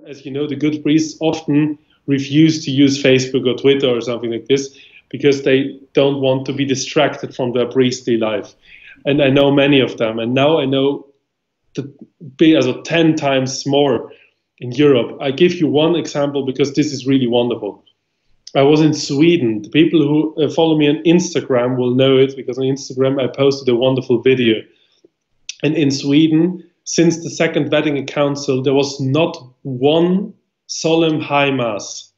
As you know, the good priests often refuse to use Facebook or Twitter or something like this because they don't want to be distracted from their priestly life. And I know many of them. And now I know also 10 times more in Europe. I give you one example because this is really wonderful. I was in Sweden. The people who follow me on Instagram will know it because on Instagram I posted a wonderful video. And in Sweden, since the Second Vatican Council, there was not one solemn high mass,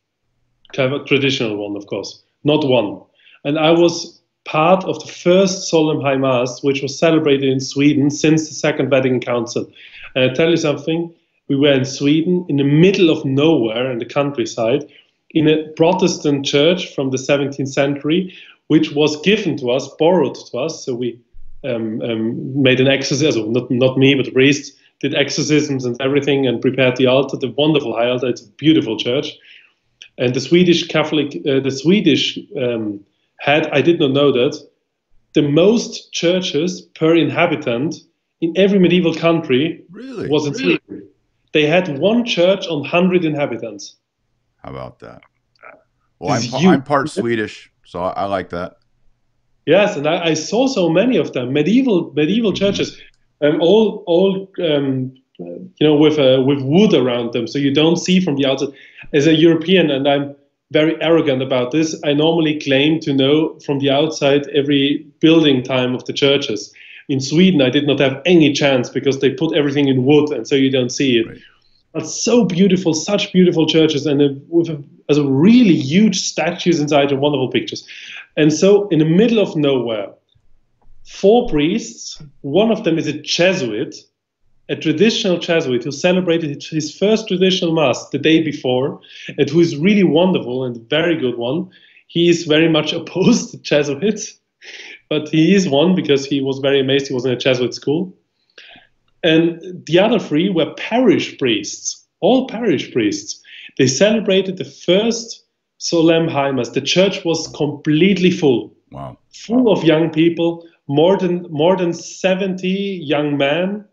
kind of a traditional one, of course, not one. And I was part of the first solemn high mass, which was celebrated in Sweden since the Second Vatican Council. And I tell you something, we were in Sweden, in the middle of nowhere in the countryside, in a Protestant church from the 17th century, which was given to us, borrowed to us, so we made an exorcism, not me, but the priests did exorcisms and everything and prepared the altar, the wonderful high altar. It's a beautiful church. And the Swedish Catholic, had, I did not know that, the most churches per inhabitant in every medieval country was in Sweden. They had one church on 100 inhabitants. How about that? Well, I'm part Swedish, so I like that. Yes, and I saw so many of them, medieval churches, all with wood around them, so you don't see from the outside. As a European, and I'm very arrogant about this, I normally claim to know from the outside every building time of the churches. In Sweden, I did not have any chance because they put everything in wood, and so you don't see it. Right. But so beautiful, such beautiful churches, and with really huge statues inside and wonderful pictures. And so in the middle of nowhere, 4 priests, one of them is a Jesuit, a traditional Jesuit who celebrated his first traditional mass the day before, and who is really wonderful and a very good one. He is very much opposed to Jesuits, but he is one because he was very amazed he was in a Jesuit school. And the other 3 were parish priests, all parish priests. They celebrated the first solemn high mass. The church was completely full. Wow. Full of young people, more than 70 young men,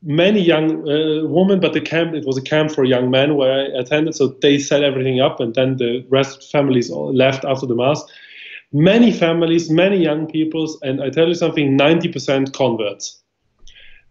many young women, but it was a camp for young men where I attended, so they set everything up, and then the rest families all left after the mass. Many families, many young peoples, and I tell you something, 90% converts.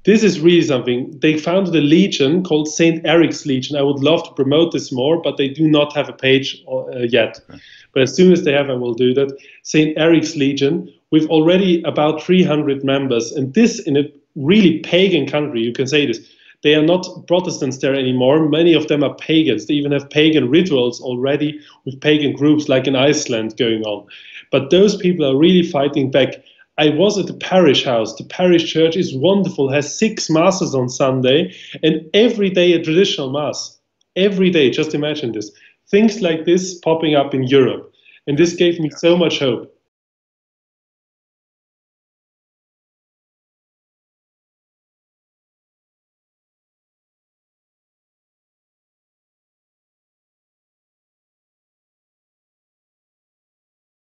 This is really something. They founded a legion called St. Erikslegionen. I would love to promote this more, but they do not have a page yet. Okay. But as soon as they have, I will do that. St. Erikslegionen, with already about 300 members. And this in a really pagan country, you can say this. They are not Protestants there anymore. Many of them are pagans. They even have pagan rituals already with pagan groups like in Iceland going on. But those people are really fighting back. I was at the parish house. The parish church is wonderful, has 6 masses on Sunday, and every day a traditional mass. Every day, just imagine this. Things like this popping up in Europe. And this gave me so much hope.